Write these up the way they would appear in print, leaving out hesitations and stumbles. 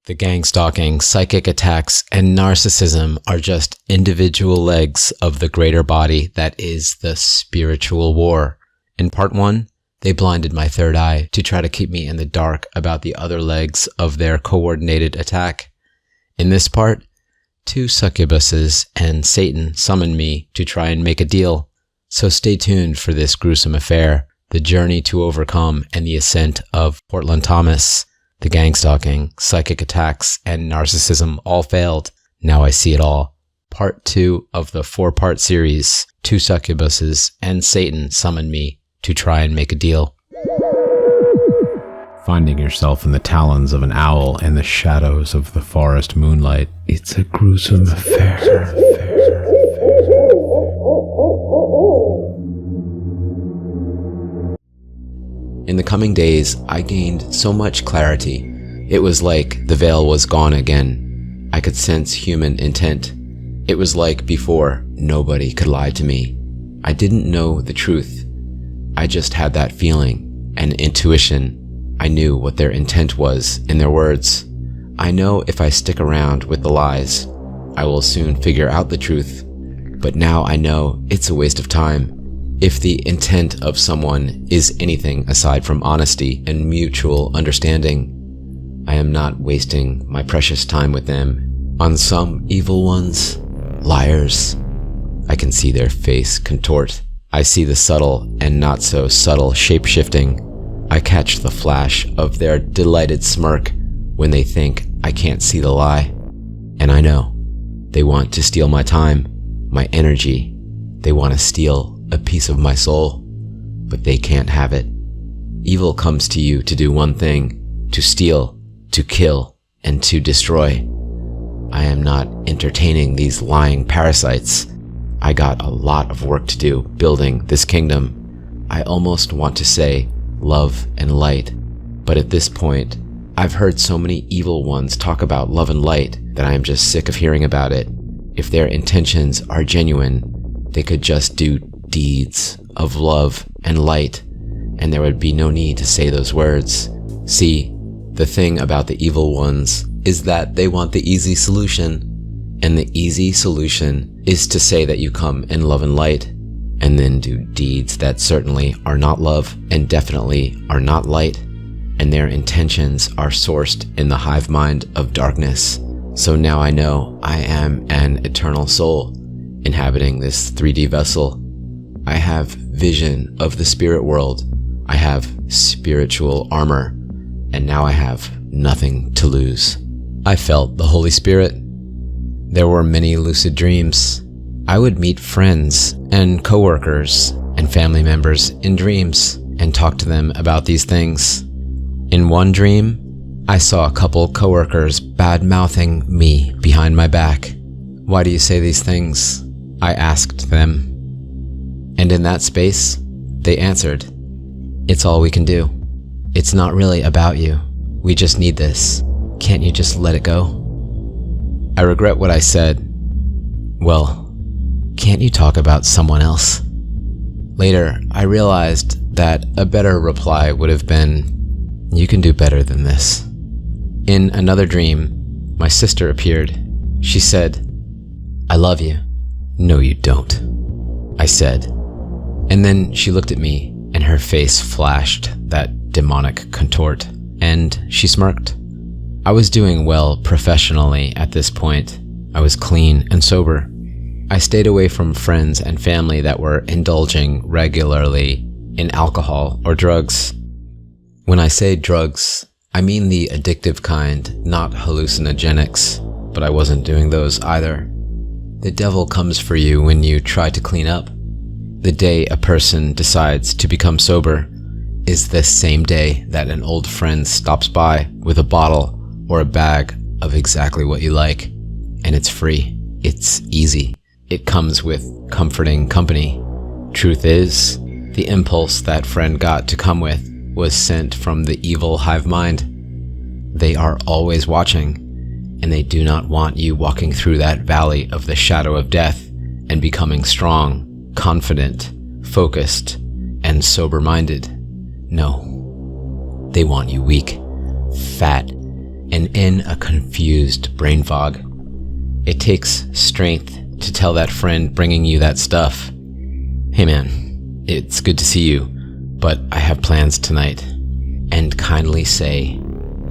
The gang stalking, psychic attacks, and narcissism are just individual legs of the greater body that is the spiritual war. In part 1, they blinded my third eye to try to keep me in the dark about the other legs of their coordinated attack. In this part, 2 succubuses and Satan summoned me to try and make a deal. So stay tuned for this gruesome affair, the journey to overcome and the ascent of Portland Thomas. The gang stalking, psychic attacks, and narcissism all failed. Now I see it all. Part 2 of the 4-part series, 2 succubuses and Satan summoned me to try and make a deal. Finding yourself in the talons of an owl in the shadows of the forest moonlight, it's a gruesome affair. In the coming days, I gained so much clarity. It was like the veil was gone again. I could sense human intent. It was like before, nobody could lie to me. I didn't know the truth. I just had that feeling, an intuition. I knew what their intent was in their words. I know if I stick around with the lies, I will soon figure out the truth. But now I know it's a waste of time. If the intent of someone is anything aside from honesty and mutual understanding, I am not wasting my precious time with them. On some evil ones, liars, I can see their face contort. I see the subtle and not so subtle shape-shifting. I catch the flash of their delighted smirk when they think I can't see the lie. And I know they want to steal my time, my energy. They want to steal a piece of my soul, but they can't have it. Evil comes to you to do one thing: to steal, to kill, and to destroy. I am not entertaining these lying parasites. I got a lot of work to do building this kingdom. I almost want to say love and light, but at this point, I've heard so many evil ones talk about love and light that I am just sick of hearing about it. If their intentions are genuine, they could just do deeds of love and light, and there would be no need to say those words. See, the thing about the evil ones is that they want the easy solution, and the easy solution is to say that you come in love and light, and then do deeds that certainly are not love and definitely are not light, and their intentions are sourced in the hive mind of darkness. So now I know I am an eternal soul inhabiting this 3D vessel. I have vision of the spirit world. I have spiritual armor, and now I have nothing to lose. I felt the Holy Spirit. There were many lucid dreams. I would meet friends and coworkers and family members in dreams and talk to them about these things. In one dream, I saw a couple coworkers bad-mouthing me behind my back. "Why do you say these things?" I asked them. And in that space, they answered, "It's all we can do. It's not really about you. We just need this. Can't you just let it go?" I regret what I said. Well, can't you talk about someone else? Later, I realized that a better reply would have been, "You can do better than this." In another dream, my sister appeared. She said, "I love you." "No, you don't," I said. And then she looked at me, and her face flashed that demonic contort, and she smirked. I was doing well professionally at this point. I was clean and sober. I stayed away from friends and family that were indulging regularly in alcohol or drugs. When I say drugs, I mean the addictive kind, not hallucinogenics, but I wasn't doing those either. The devil comes for you when you try to clean up. The day a person decides to become sober is the same day that an old friend stops by with a bottle or a bag of exactly what you like. And it's free. It's easy. It comes with comforting company. Truth is, the impulse that friend got to come with was sent from the evil hive mind. They are always watching, and they do not want you walking through that valley of the shadow of death and becoming strong, confident, focused, and sober-minded. No. They want you weak, fat, and in a confused brain fog. It takes strength to tell that friend bringing you that stuff, "Hey man, it's good to see you, but I have plans tonight," and kindly say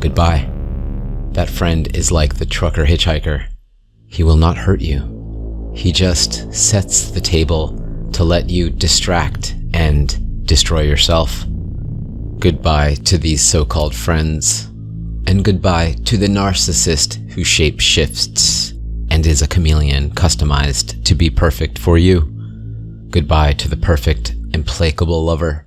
goodbye. That friend is like the trucker hitchhiker. He will not hurt you. He just sets the table to let you distract and destroy yourself. Goodbye to these so-called friends, and goodbye to the narcissist who shape-shifts and is a chameleon customized to be perfect for you. Goodbye to the perfect, implacable lover.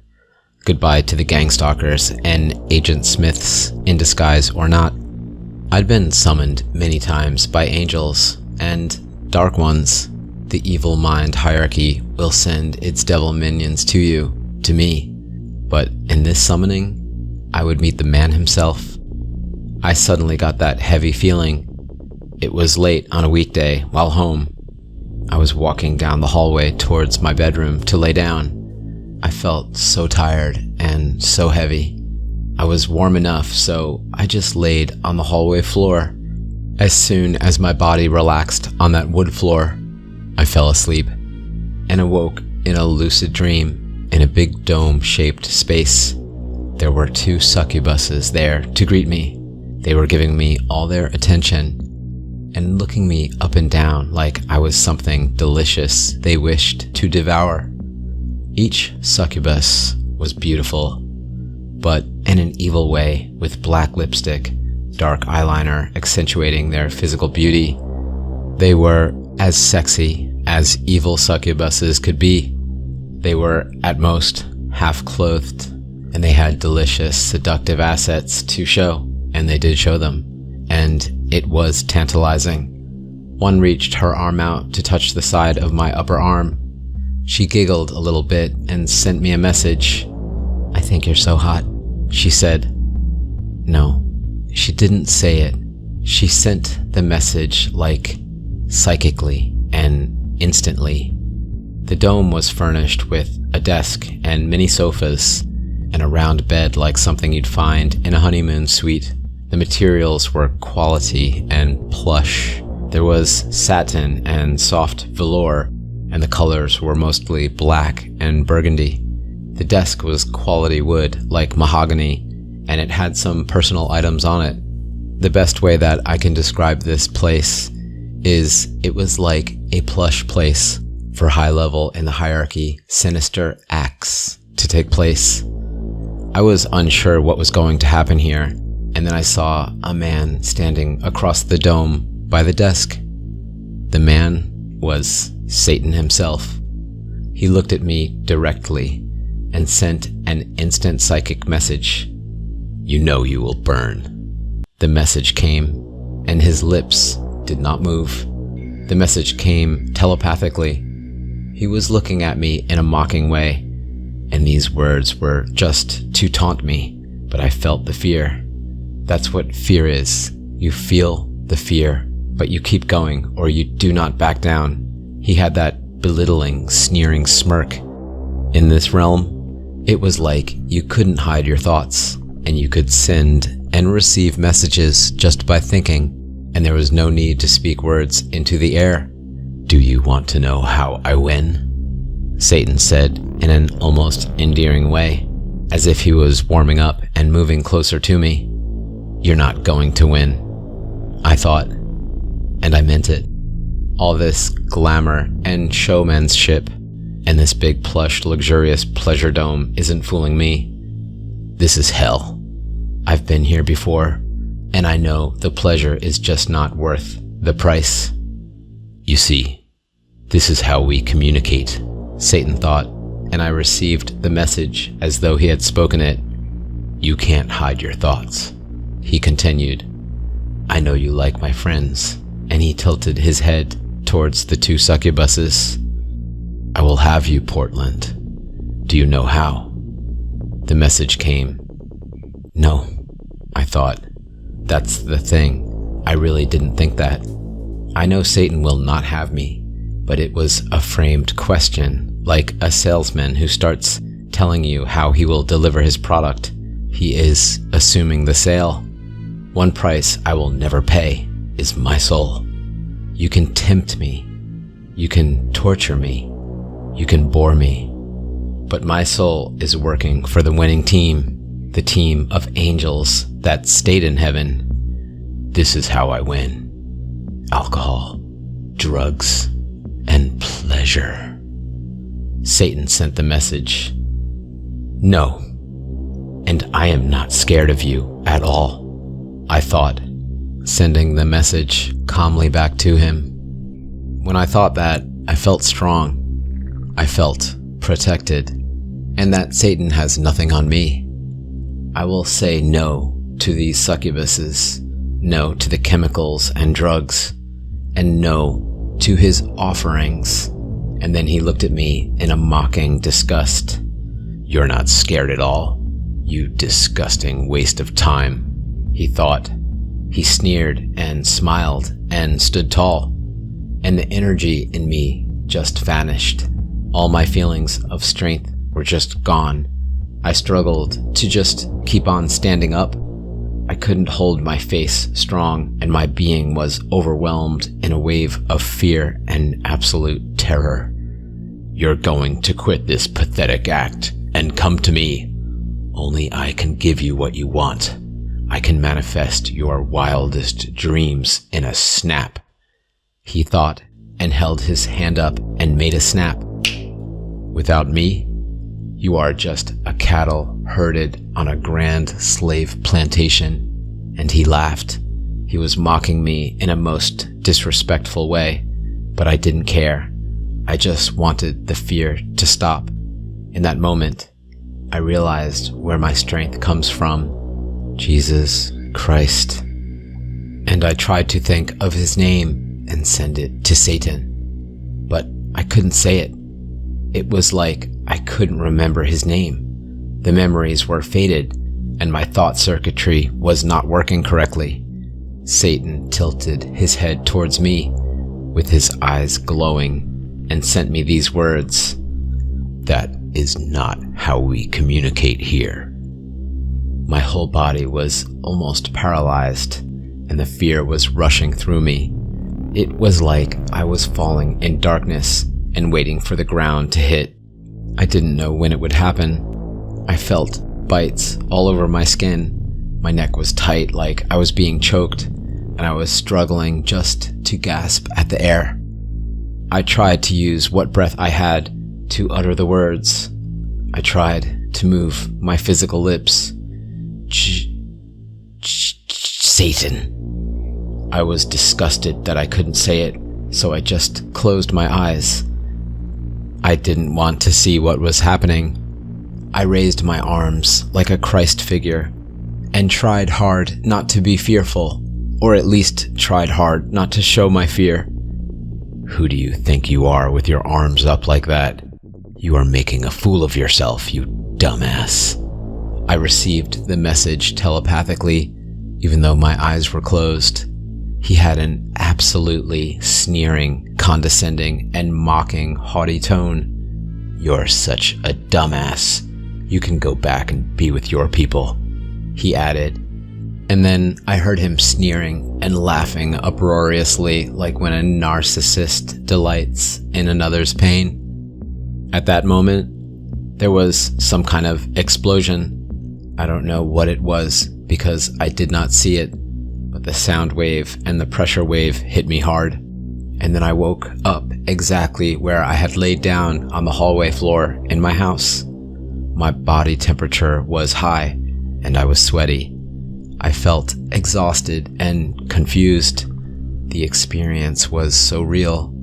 Goodbye to the gang stalkers and Agent Smiths, in disguise or not. I'd been summoned many times by angels and dark ones. The evil mind hierarchy will send its devil minions to you, to me. But in this summoning, I would meet the man himself. I suddenly got that heavy feeling. It was late on a weekday while home. I was walking down the hallway towards my bedroom to lay down. I felt so tired and so heavy. I was warm enough, so I just laid on the hallway floor. As soon as my body relaxed on that wood floor, I fell asleep and awoke in a lucid dream in a big dome-shaped space. There were 2 succubuses there to greet me. They were giving me all their attention and looking me up and down like I was something delicious they wished to devour. Each succubus was beautiful, but in an evil way, with black lipstick, dark eyeliner accentuating their physical beauty. They were as sexy as evil succubuses could be. They were, at most, half-clothed, and they had delicious, seductive assets to show, and they did show them, and it was tantalizing. One reached her arm out to touch the side of my upper arm. She giggled a little bit and sent me a message. "I think you're so hot," she said. No, she didn't say it. She sent the message like psychically and instantly. The dome was furnished with a desk and many sofas and a round bed like something you'd find in a honeymoon suite. The materials were quality and plush. There was satin and soft velour, and the colors were mostly black and burgundy. The desk was quality wood, like mahogany, and it had some personal items on it. The best way that I can describe this place is it was like a plush place for high level in the hierarchy, sinister acts to take place. I was unsure what was going to happen here, and then I saw a man standing across the dome by the desk. The man was Satan himself. He looked at me directly and sent an instant psychic message. "You know you will burn." The message came, and his lips did not move. The message came telepathically. He was looking at me in a mocking way, and these words were just to taunt me, but I felt the fear. That's what fear is. You feel the fear, but you keep going or you do not back down. He had that belittling, sneering smirk. In this realm, it was like you couldn't hide your thoughts, and you could send and receive messages just by thinking, and there was no need to speak words into the air. "Do you want to know how I win?" Satan said in an almost endearing way, as if he was warming up and moving closer to me. "You're not going to win," I thought, and I meant it. All this glamour and showmanship and this big plush luxurious pleasure dome isn't fooling me. This is hell. I've been here before, and I know the pleasure is just not worth the price. "You see, this is how we communicate," Satan thought, and I received the message as though he had spoken it. "You can't hide your thoughts," he continued. "I know you like my friends," and he tilted his head towards the 2 succubuses. "I will have you, Portland. Do you know how?" The message came. No, I thought. That's the thing. I really didn't think that. I know Satan will not have me, but it was a framed question, like a salesman who starts telling you how he will deliver his product. He is assuming the sale. One price I will never pay is my soul. You can tempt me. You can torture me. You can bore me. But my soul is working for the winning team, the team of angels that stayed in heaven. This is how I win. Alcohol, drugs, and pleasure. Satan sent the message. No. And I am not scared of you at all, I thought, sending the message calmly back to him. When I thought that, I felt strong. I felt protected, and that Satan has nothing on me. I will say no to these succubuses, no to the chemicals and drugs, and no to his offerings. And then he looked at me in a mocking disgust. You're not scared at all, you disgusting waste of time, he thought. He sneered and smiled and stood tall, and the energy in me just vanished. All my feelings of strength were just gone. I struggled to just keep on standing up. I couldn't hold my face strong, and my being was overwhelmed in a wave of fear and absolute terror. You're going to quit this pathetic act and come to me. Only I can give you what you want. I can manifest your wildest dreams in a snap, he thought, and held his hand up and made a snap. Without me, you are just a cattle herded on a grand slave plantation. And he laughed. He was mocking me in a most disrespectful way, but I didn't care. I just wanted the fear to stop. In that moment, I realized where my strength comes from. Jesus Christ. And I tried to think of his name and send it to Satan, but I couldn't say it. It was like I couldn't remember his name. The memories were faded, and my thought circuitry was not working correctly. Satan tilted his head towards me, with his eyes glowing, and sent me these words. That is not how we communicate here. My whole body was almost paralyzed, and the fear was rushing through me. It was like I was falling in darkness and waiting for the ground to hit. I didn't know when it would happen. I felt bites all over my skin. My neck was tight like I was being choked, and I was struggling just to gasp at the air. I tried to use what breath I had to utter the words. I tried to move my physical lips. Satan. I was disgusted that I couldn't say it, so I just closed my eyes. I didn't want to see what was happening. I raised my arms like a Christ figure and tried hard not to be fearful, or at least tried hard not to show my fear. Who do you think you are with your arms up like that? You are making a fool of yourself, you dumbass. I received the message telepathically, even though my eyes were closed. He had an absolutely sneering, condescending, and mocking, haughty tone. You're such a dumbass. You can go back and be with your people, he added. And then I heard him sneering and laughing uproariously like when a narcissist delights in another's pain. At that moment, there was some kind of explosion. I don't know what it was because I did not see it, but the sound wave and the pressure wave hit me hard. And then I woke up exactly where I had laid down on the hallway floor in my house. My body temperature was high and I was sweaty. I felt exhausted and confused. The experience was so real,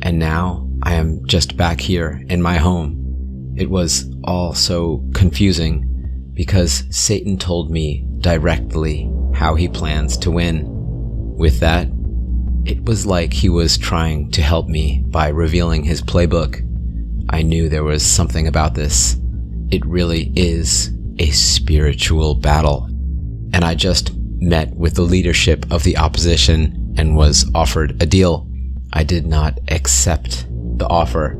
and now I am just back here in my home. It was all so confusing because Satan told me directly how he plans to win. With that, it was like he was trying to help me by revealing his playbook. I knew there was something about this. It really is a spiritual battle. And I just met with the leadership of the opposition and was offered a deal. I did not accept the offer.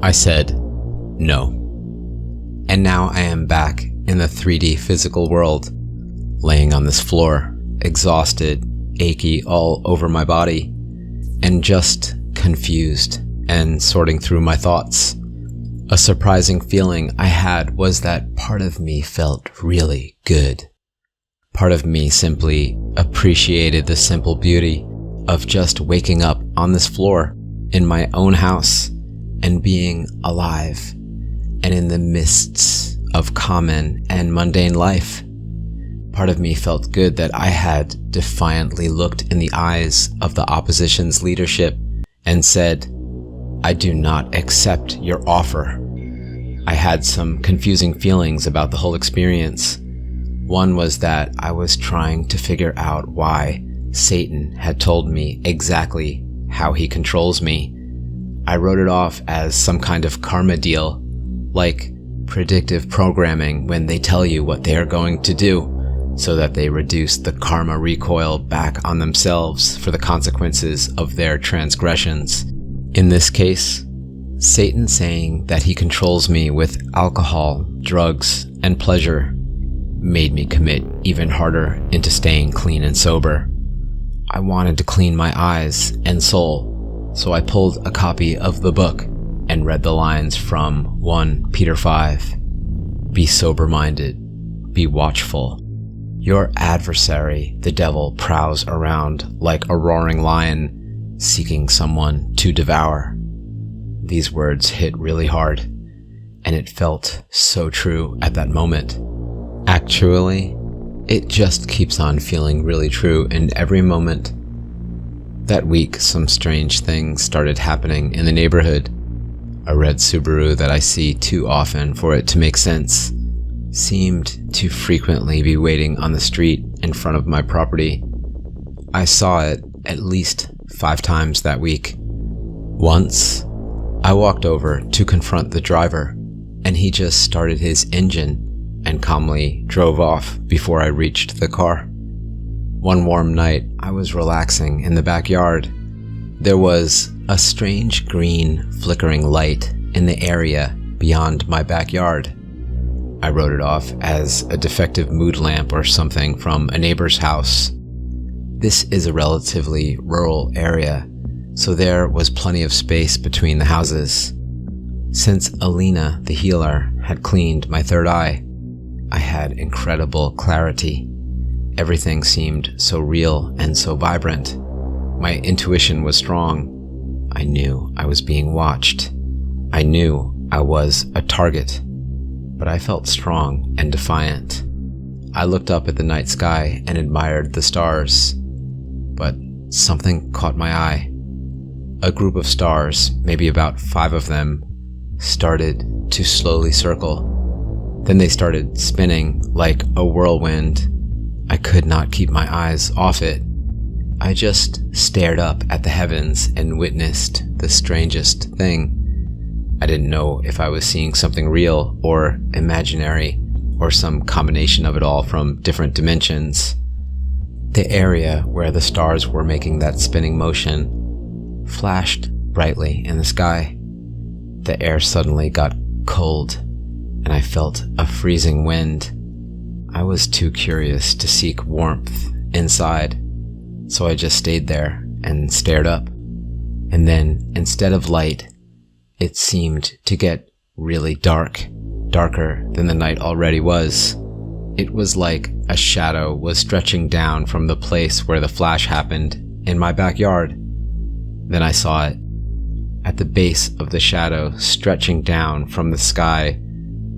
I said no. And now I am back in the 3D physical world, laying on this floor exhausted, achy all over my body, and just confused and sorting through my thoughts. A surprising feeling I had was that part of me felt really good. Part of me simply appreciated the simple beauty of just waking up on this floor in my own house and being alive and in the midst of common and mundane life. Part of me felt good that I had defiantly looked in the eyes of the opposition's leadership and said, "I do not accept your offer." I had some confusing feelings about the whole experience. One was that I was trying to figure out why Satan had told me exactly how he controls me. I wrote it off as some kind of karma deal, like predictive programming when they tell you what they are going to do, so that they reduce the karma recoil back on themselves for the consequences of their transgressions. In this case, Satan saying that he controls me with alcohol, drugs, and pleasure made me commit even harder into staying clean and sober. I wanted to clean my eyes and soul, so I pulled a copy of the book and read the lines from 1 Peter 5. Be sober-minded, be watchful. Your adversary, the devil, prowls around like a roaring lion, seeking someone to devour. These words hit really hard, and it felt so true at that moment. Actually, it just keeps on feeling really true in every moment. That week, some strange things started happening in the neighborhood. A red Subaru that I see too often for it to make sense seemed to frequently be waiting on the street in front of my property. I saw it at least 5 times that week. Once, I walked over to confront the driver, and he just started his engine and calmly drove off before I reached the car. One warm night, I was relaxing in the backyard. There was a strange green flickering light in the area beyond my backyard. I wrote it off as a defective mood lamp or something from a neighbor's house. This is a relatively rural area, so there was plenty of space between the houses. Since Alina, the healer, had cleaned my third eye, I had incredible clarity. Everything seemed so real and so vibrant. My intuition was strong. I knew I was being watched. I knew I was a target, but I felt strong and defiant. I looked up at the night sky and admired the stars, but something caught my eye. A group of stars, maybe about 5 of them, started to slowly circle. Then they started spinning like a whirlwind. I could not keep my eyes off it. I just stared up at the heavens and witnessed the strangest thing. I didn't know if I was seeing something real or imaginary, or some combination of it all from different dimensions. The area where the stars were making that spinning motion flashed brightly in the sky. The air suddenly got cold, and I felt a freezing wind. I was too curious to seek warmth inside, so I just stayed there and stared up. And then, instead of light, it seemed to get really dark, darker than the night already was. It was like a shadow was stretching down from the place where the flash happened in my backyard. Then I saw it. At the base of the shadow, stretching down from the sky,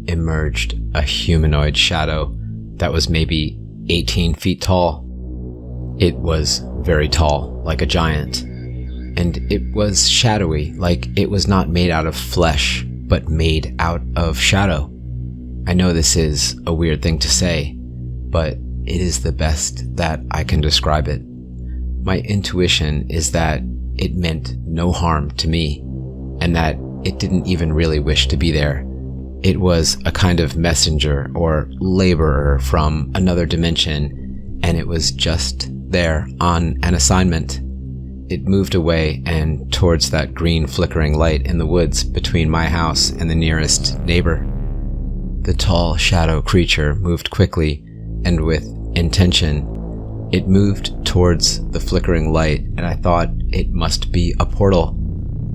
emerged a humanoid shadow that was maybe 18 feet tall. It was very tall, like a giant, and it was shadowy, like it was not made out of flesh, but made out of shadow. I know this is a weird thing to say, but it is the best that I can describe it. My intuition is that it meant no harm to me, and that it didn't even really wish to be there. It was a kind of messenger or laborer from another dimension, and it was just there on an assignment. It moved away and towards that green flickering light in the woods between my house and the nearest neighbor. The tall shadow creature moved quickly and with intention. It moved towards the flickering light, and I thought it must be a portal.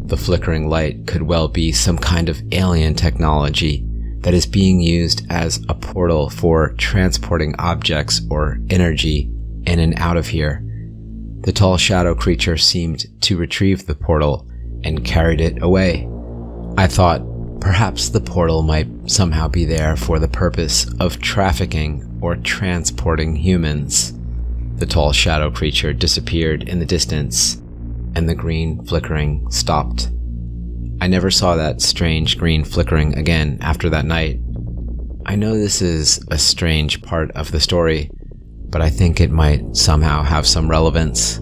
The flickering light could well be some kind of alien technology that is being used as a portal for transporting objects or energy in and out of here. The tall shadow creature seemed to retrieve the portal and carried it away. I thought perhaps the portal might somehow be there for the purpose of trafficking or transporting humans. The tall shadow creature disappeared in the distance, and the green flickering stopped. I never saw that strange green flickering again after that night. I know this is a strange part of the story, but I think it might somehow have some relevance.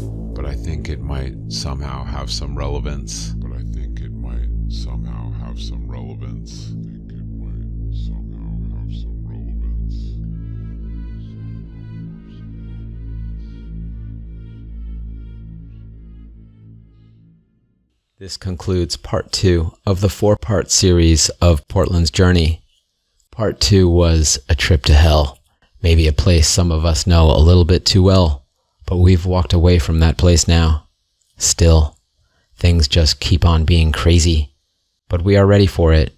This concludes part 2 of the 4-part series of Portland's journey. Part 2 was a trip to hell, maybe a place some of us know a little bit too well, but we've walked away from that place now. Still, things just keep on being crazy, but we are ready for it,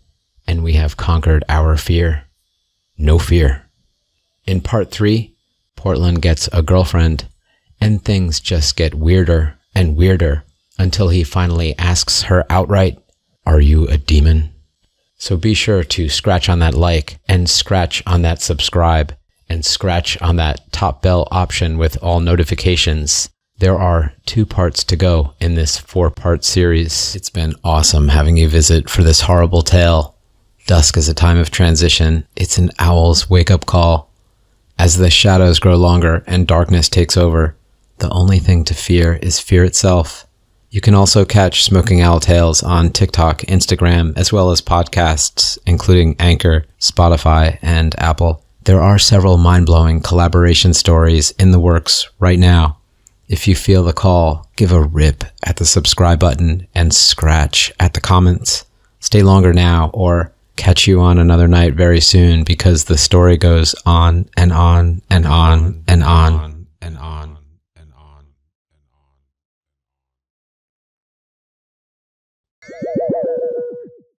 and we have conquered our fear. No fear. In part 3, Portland gets a girlfriend, and things just get weirder and weirder, until he finally asks her outright, "Are you a demon?" So be sure to scratch on that like, and scratch on that subscribe, and scratch on that top bell option with all notifications. There are 2 parts to go in this 4-part series. It's been awesome having you visit for this horrible tale. Dusk is a time of transition. It's an owl's wake-up call. As the shadows grow longer and darkness takes over, the only thing to fear is fear itself. You can also catch Smoking Owl Tales on TikTok, Instagram, as well as podcasts, including Anchor, Spotify, and Apple. There are several mind-blowing collaboration stories in the works right now. If you feel the call, give a rip at the subscribe button and scratch at the comments. Stay longer now, or catch you on another night very soon, because the story goes on and on and on and on.